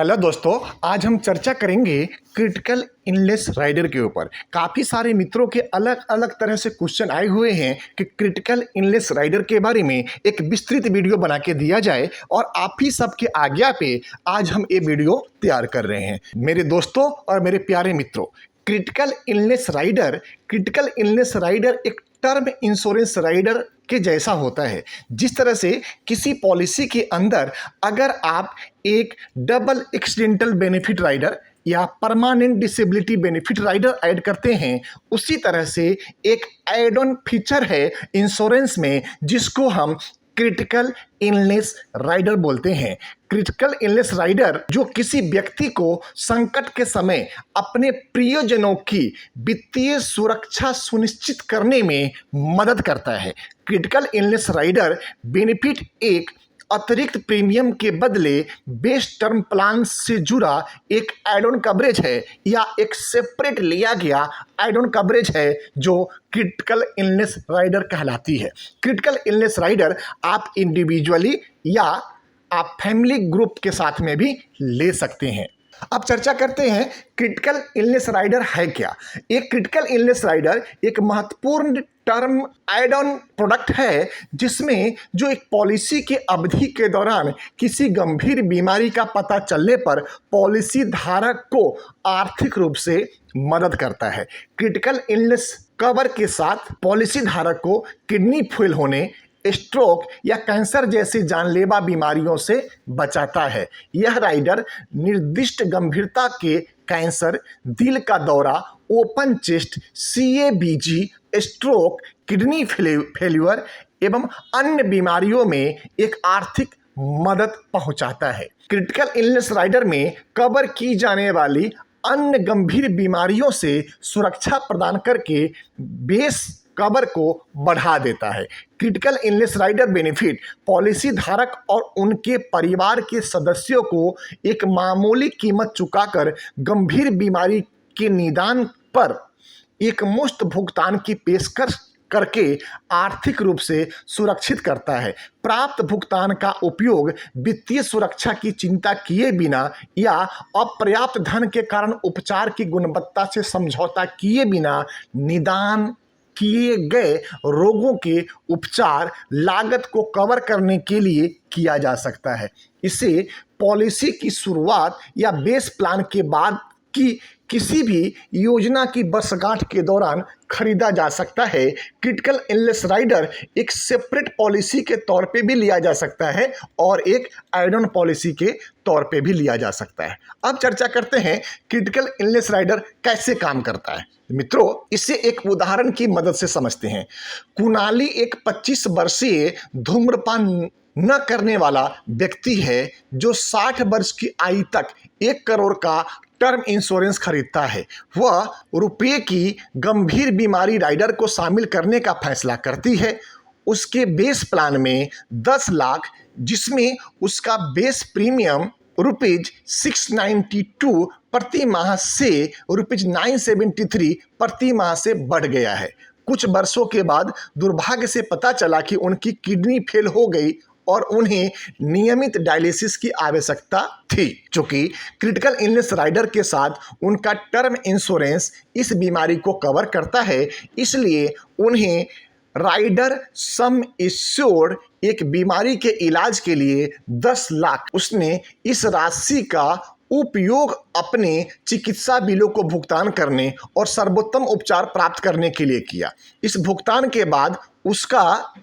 Hello दोस्तों, आज हम चर्चा करेंगे क्रिटिकल इलनेस राइडर के ऊपर। काफ़ी सारे मित्रों के अलग अलग तरह से क्वेश्चन आए हुए हैं कि क्रिटिकल इलनेस राइडर के बारे में एक विस्तृत वीडियो बना के दिया जाए, और आप ही सबके आज्ञा पे आज हम ये वीडियो तैयार कर रहे हैं। मेरे दोस्तों और मेरे प्यारे मित्रों, क्रिटिकल इलनेस राइडर एक टर्म इंश्योरेंस राइडर के जैसा होता है। जिस तरह से किसी पॉलिसी के अंदर अगर आप एक डबल एक्सीडेंटल बेनिफिट राइडर या permanent disability benefit rider add करते हैं, उसी तरह से एक ऐड ऑन फीचर है इंश्योरेंस में जिसको हम क्रिटिकल इलनेस राइडर बोलते हैं। क्रिटिकल इलनेस राइडर जो किसी व्यक्ति को संकट के समय अपने प्रियजनों की वित्तीय सुरक्षा सुनिश्चित करने में मदद करता है। क्रिटिकल इलनेस राइडर बेनिफिट एक अतिरिक्त प्रीमियम के बदले बेस टर्म प्लान से जुड़ा एक एड ऑन कवरेज है, या एक सेपरेट लिया गया एड ऑन कवरेज है जो क्रिटिकल इलनेस राइडर कहलाती है। क्रिटिकल इलनेस राइडर आप इंडिविजुअली या आप फैमिली ग्रुप के साथ में भी ले सकते हैं। अब चर्चा करते हैं क्रिटिकल इलनेस राइडर है क्या। एक क्रिटिकल इलनेस राइडर एक महत्वपूर्ण टर्म एड ऑन प्रोडक्ट है जिसमें जो एक पॉलिसी के अवधि के दौरान किसी गंभीर बीमारी का पता चलने पर पॉलिसी धारक को आर्थिक रूप से मदद करता है। क्रिटिकल इलनेस कवर के साथ पॉलिसी धारक को किडनी फेल होने, स्ट्रोक या कैंसर जैसी जानलेवा बीमारियों से बचाता है। यह राइडर निर्दिष्ट गंभीरता के कैंसर, दिल का दौरा, open chest, CABG, stroke, kidney failure एवं अन्य बीमारियों में एक आर्थिक मदद पहुंचाता है। क्रिटिकल इलनेस राइडर में कवर की जाने वाली अन्य गंभीर बीमारियों से सुरक्षा प्रदान करके बेस कवर को बढ़ा देता है। Critical illness rider benefit policy धारक और उनके परिवार के सदस्यों को एक मामूली कीमत चुकाकर गंभीर बीमारी के निदान पर एक मुफ्त भुगतान की पेशकश करके आर्थिक रूप से सुरक्षित करता है। प्राप्त भुगतान का उपयोग वित्तीय सुरक्षा की चिंता किए बिना या अपर्याप्त धन के कारण उपचार की गुणवत्ता से समझौता किए बिना निदान किए गए रोगों के उपचार लागत को कवर करने के लिए किया जा सकता है। इसे पॉलिसी की शुरुआत या बेस प्लान के बाद की किसी भी योजना की वर्षगांठ के दौरान खरीदा जा सकता है। क्रिटिकल इलनेस राइडर एक सेपरेट पॉलिसी के तौर पे भी लिया जा सकता है और एक एड ऑन पॉलिसी के तौर पे भी लिया जा सकता है। अब चर्चा करते हैं क्रिटिकल इलनेस राइडर कैसे काम करता है। मित्रों, इसे एक उदाहरण की मदद से समझते हैं। कुणाली एक 25 वर्षीय धूम्रपान न करने वाला व्यक्ति है जो 60 वर्ष की आयु तक 1 करोड़ का टर्म इंश्योरेंस खरीदता है। वह रुपये की गंभीर बीमारी राइडर को शामिल करने का फैसला करती है। उसके बेस प्लान में 10 लाख, जिसमें उसका बेस प्रीमियम ₹692 प्रति माह से ₹973 प्रति माह से बढ़ गया है। कुछ वर्षों के बाद दुर्भाग्य से पता चला कि उनकी किडनी फेल हो गई और उन्हें नियमित डायलिसिस की आवश्यकता थी। चूंकि क्रिटिकल इलनेस राइडर के साथ उनका टर्म इंश्योरेंस इस बीमारी को कवर करता है, इसलिए उन्हें राइडर सम एश्योर्ड एक बीमारी के इलाज के लिए 10 लाख, उसने इस राशि का उपयोग अपने चिकित्सा बिलों को भुगतान करने और सर्वोत्तम उपचार प्राप्त करने के लिए किया। इस भुगतान के बाद उसका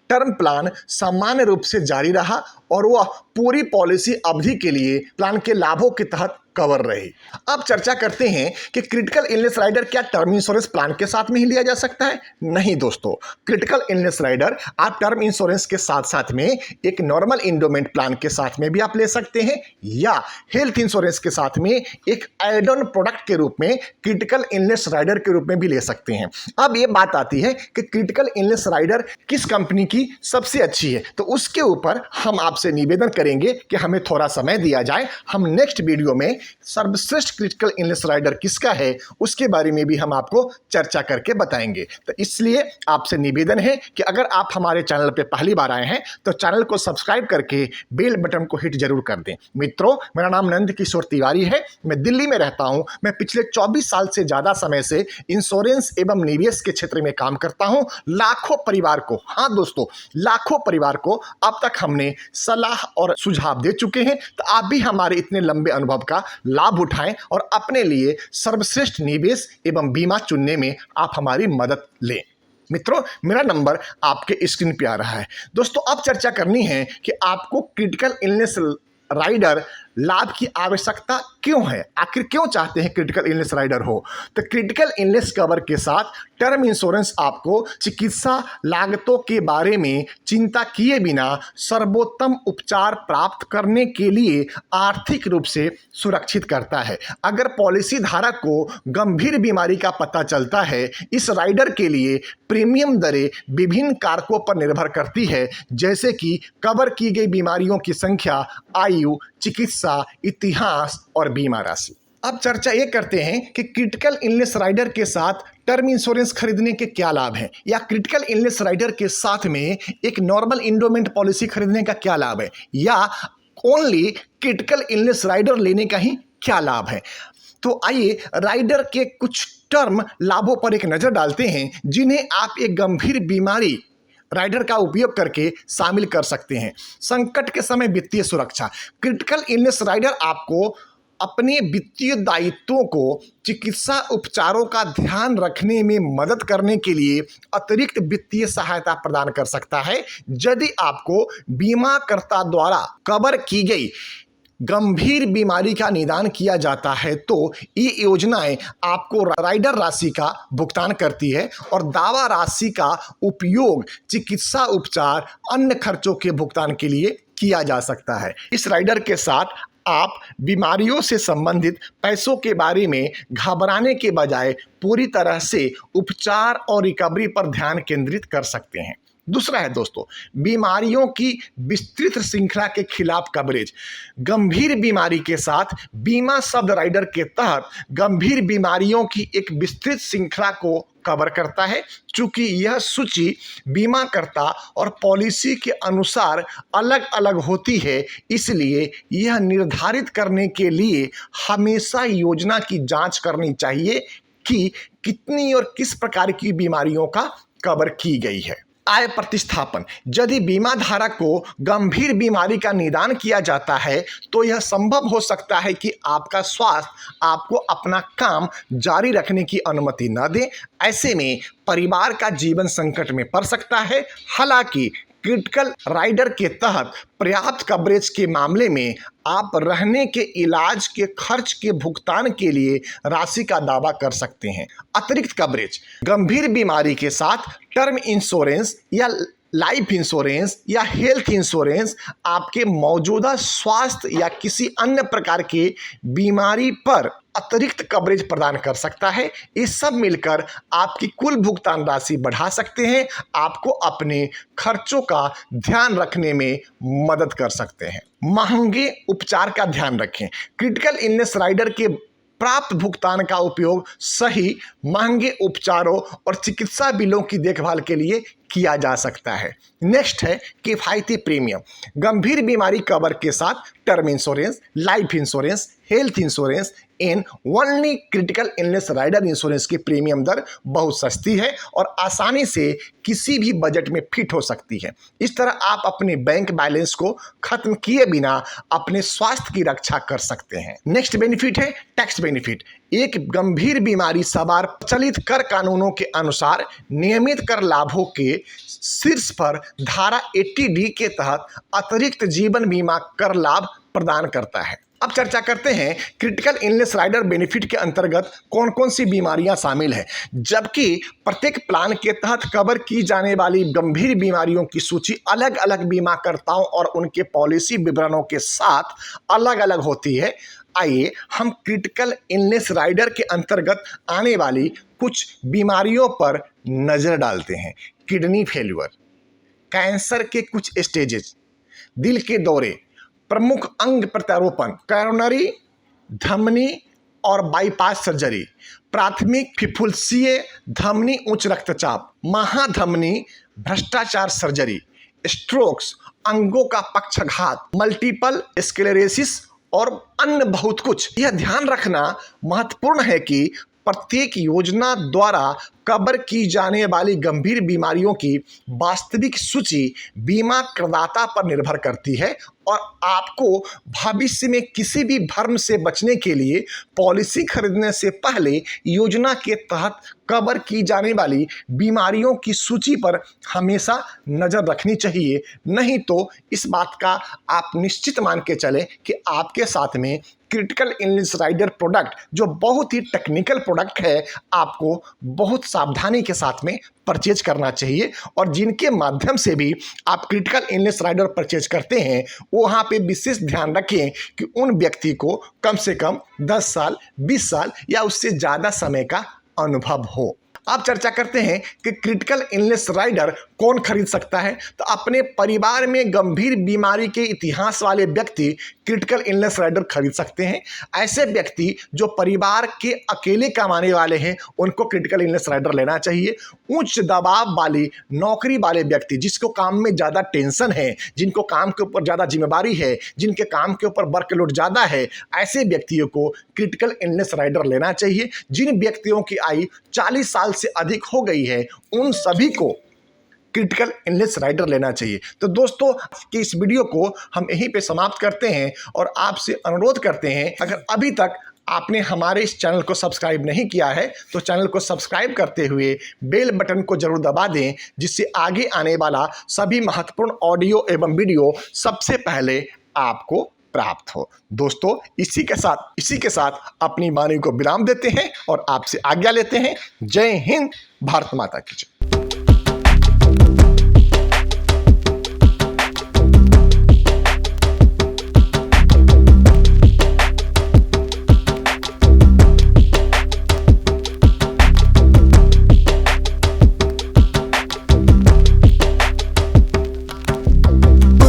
टर्म प्लान सामान्य रूप से जारी रहा और वह पूरी पॉलिसी अवधि के लिए प्लान के लाभों के तहत कवर रही। अब चर्चा करते हैं कि क्रिटिकल इलनेस राइडर क्या टर्म इंश्योरेंस प्लान के साथ में ही लिया जा सकता है? नहीं दोस्तों, क्रिटिकल इलनेस राइडर आप टर्म इंश्योरेंस के साथ साथ में एक नॉर्मल इंडोमेंट प्लान के साथ में भी आप ले सकते हैं, या हेल्थ इंश्योरेंस के साथ में एक एड ऑन प्रोडक्ट के रूप में क्रिटिकल इलनेस राइडर के रूप में भी ले सकते हैं। अब ये बात आती है कि क्रिटिकल इलनेस राइडर किस कंपनी की सबसे अच्छी है, तो उसके ऊपर हम आप आपसे निवेदन करेंगे कि हमें थोड़ा समय दिया जाए। हम नेक्स्ट वीडियो में सर्वश्रेष्ठ क्रिटिकल इलनेस राइडर किसका है उसके बारे में भी हम आपको चर्चा करके बताएंगे। तो इसलिए आपसे निवेदन है कि अगर आप हमारे चैनल पर पहली बार आए हैं तो चैनल को सब्सक्राइब करके बेल बटन को हिट जरूर कर दें। मित्रों, मेरा नाम नंद किशोर तिवारी है, मैं दिल्ली में रहता हूं। मैं पिछले 24 साल से ज्यादा समय से इंश्योरेंस एवं निवेश के क्षेत्र में काम करता हूं। लाखों परिवार को, हाँ दोस्तों, लाखों परिवार को अब तक हमने सलाह और सुझाव दे चुके हैं। तो आप भी हमारे इतने लंबे अनुभव का लाभ उठाएं और अपने लिए सर्वश्रेष्ठ निवेश एवं बीमा चुनने में आप हमारी मदद लें। मित्रों, मेरा नंबर आपके स्क्रीन पे आ रहा है। दोस्तों, अब चर्चा करनी है कि आपको क्रिटिकल इलनेस राइडर लाभ की आवश्यकता क्यों है, आखिर क्यों चाहते हैं क्रिटिकल इलनेस राइडर हो। तो क्रिटिकल इलनेस कवर के साथ टर्म इंश्योरेंस आपको चिकित्सा लागतों के बारे में चिंता किए बिना सर्वोत्तम उपचार प्राप्त करने के लिए आर्थिक रूप से सुरक्षित करता है। अगर पॉलिसी धारक को गंभीर बीमारी का पता चलता है, इस राइडर के लिए प्रीमियम दरें विभिन्न कारकों पर निर्भर करती है, जैसे कि कवर की गई बीमारियों की संख्या, आयु, चिकित्सा इतिहास और बीमा राशि। अब चर्चा ये करते हैं कि क्रिटिकल इलनेस राइडर के साथ टर्म इंश्योरेंस खरीदने के क्या लाभ हैं, या क्रिटिकल इलनेस राइडर के साथ में एक नॉर्मल इंडोमेंट पॉलिसी खरीदने का क्या लाभ है, या ओनली क्रिटिकल इलनेस राइडर लेने का ही क्या लाभ है। तो आइए राइडर के कुछ टर्म लाभों पर एक नजर डालते हैं, जिन्हें आप एक गंभीर बीमारी राइडर का उपयोग करके शामिल कर सकते हैं। संकट के समय वित्तीय सुरक्षा। क्रिटिकल इलनेस राइडर आपको अपने वित्तीय दायित्वों को चिकित्सा उपचारों का ध्यान रखने में मदद करने के लिए अतिरिक्त वित्तीय सहायता प्रदान कर सकता है। यदि आपको बीमाकर्ता द्वारा कवर की गई गंभीर बीमारी का निदान किया जाता है तो ये योजनाएं आपको राइडर राशि का भुगतान करती है और दावा राशि का उपयोग चिकित्सा उपचार अन्य खर्चों के भुगतान के लिए किया जा सकता है। इस राइडर के साथ आप बीमारियों से संबंधित पैसों के बारे में घबराने के बजाय पूरी तरह से उपचार और रिकवरी पर ध्यान केंद्रित कर सकते हैं। दूसरा है दोस्तों, बीमारियों की विस्तृत श्रृंखला के खिलाफ कवरेज। गंभीर बीमारी के साथ बीमा शब्द राइडर के तहत गंभीर बीमारियों की एक विस्तृत श्रृंखला को कवर करता है। चूंकि यह सूची बीमाकर्ता और पॉलिसी के अनुसार अलग अलग होती है, इसलिए यह निर्धारित करने के लिए हमेशा योजना की जांच करनी चाहिए कि कितनी और किस प्रकार की बीमारियों का कवर की गई है। आय प्रतिस्थापन। यदि बीमा धारक को गंभीर बीमारी का निदान किया जाता है तो यह संभव हो सकता है कि आपका स्वास्थ्य आपको अपना काम जारी रखने की अनुमति न दे। ऐसे में परिवार का जीवन संकट में पड़ सकता है। हालांकि क्रिटिकल राइडर के तहत पर्याप्त कवरेज के मामले में आप रहने के इलाज के खर्च के भुगतान के लिए राशि का दावा कर सकते हैं। अतिरिक्त कवरेज। गंभीर बीमारी के साथ टर्म इंश्योरेंस या लाइफ इंश्योरेंस या हेल्थ इंश्योरेंस आपके मौजूदा स्वास्थ्य या किसी अन्य प्रकार के बीमारी पर अतिरिक्त कवरेज प्रदान कर सकता है। ये सब मिलकर आपकी कुल भुगतान राशि बढ़ा सकते हैं, आपको अपने खर्चों का ध्यान रखने में मदद कर सकते हैं। महंगे उपचार का ध्यान रखें। क्रिटिकल इलनेस राइडर के प्राप्त भुगतान का उपयोग सही महंगे उपचारों और चिकित्सा बिलों की देखभाल के लिए किया जा सकता है। नेक्स्ट है किफायती प्रीमियम। गंभीर बीमारी कवर के साथ term insurance, life insurance, health insurance and only critical illness rider insurance की प्रीमियम दर बहुत सस्ती है और आसानी से किसी भी बजट में फिट हो सकती है। इस तरह आप अपने बैंक बैलेंस को खत्म किए बिना अपने स्वास्थ्य की रक्षा कर सकते हैं। नेक्स्ट बेनिफिट है टैक्स बेनिफिट। एक गंभीर बीमारी सवार प्रचलित कर कानूनों के अनुसार नियमित कर लाभों के शीर्ष पर धारा 80D के तहत अतिरिक्त जीवन बीमा कर लाभ प्रदान करता है। अब चर्चा करते हैं क्रिटिकल इलनेस राइडर बेनिफिट के अंतर्गत कौन कौन सी बीमारियां शामिल हैं। जबकि प्रत्येक प्लान के तहत कवर की जाने वाली गंभीर बीमारियों की सूची अलग अलग बीमाकर्ताओं और उनके पॉलिसी विवरणों के साथ अलग अलग होती है, आइए हम क्रिटिकल इलनेस राइडर के अंतर्गत आने वाली कुछ बीमारियों पर नजर डालते हैं। किडनी फेल्यूर, कैंसर के कुछ स्टेजेस, दिल के दौरे, प्रमुख अंग प्रत्यारोपण, कोरोनरी, धमनी और बाईपास सर्जरी, प्राथमिक फुफ्फुसीय धमनी उच्च रक्तचाप, महाधमनी भ्रष्टाचार सर्जरी, स्ट्रोक्स, अंगों का पक्षाघात, मल्टीपल स्क्लेरोसिस और अन्य बहुत कुछ। यह ध्यान रखना महत्वपूर्ण है कि प्रत्येक योजना द्वारा कवर की जाने वाली गंभीर बीमारियों की वास्तविक सूची बीमा करदाता पर निर्भर करती है और आपको भविष्य में किसी भी भ्रम से बचने के लिए पॉलिसी खरीदने से पहले योजना के तहत कवर की जाने वाली बीमारियों की सूची पर हमेशा नज़र रखनी चाहिए। नहीं तो इस बात का आप निश्चित मान के चलें कि आपके साथ में क्रिटिकल इलनेस राइडर प्रोडक्ट, जो बहुत ही टेक्निकल प्रोडक्ट है, आपको बहुत सावधानी के साथ में परचेज करना चाहिए। और जिनके माध्यम से भी आप क्रिटिकल इलनेस राइडर परचेज करते हैं, वहाँ पे विशेष ध्यान रखें कि उन व्यक्ति को कम से कम 10 साल, 20 साल या उससे ज़्यादा समय का अनुभव हो। आप चर्चा करते हैं कि क्रिटिकल इलनेस राइडर कौन खरीद सकता है, तो अपने परिवार में गंभीर बीमारी के इतिहास वाले व्यक्ति क्रिटिकल इलनेस राइडर खरीद सकते हैं। ऐसे व्यक्ति जो परिवार के अकेले कमाने वाले हैं, उनको क्रिटिकल इलनेस राइडर लेना चाहिए। उच्च दबाव वाली नौकरी वाले व्यक्ति, जिसको काम में ज़्यादा टेंशन है, जिनको काम के ऊपर ज़्यादा जिम्मेदारी है, जिनके काम के ऊपर वर्कलोड ज़्यादा है, ऐसे व्यक्तियों को क्रिटिकल इलनेस राइडर लेना चाहिए। जिन व्यक्तियों की आयु 40 साल से अधिक हो गई है, उन सभी को क्रिटिकल इलनेस राइडर लेना चाहिए। तो दोस्तों, कि इस वीडियो को हम यहीं पे समाप्त करते हैं और आपसे अनुरोध करते हैं, अगर अभी तक आपने हमारे इस चैनल को सब्सक्राइब नहीं किया है तो चैनल को सब्सक्राइब करते हुए बेल बटन को जरूर दबा दें, जिससे आगे आने वाला सभी महत्वपूर्ण ऑडियो एवं वीडियो सबसे पहले आपको प्राप्त हो। दोस्तों, इसी के साथ अपनी वाणी को विराम देते हैं और आपसे आज्ञा लेते हैं। जय हिंद, भारत माता की जय।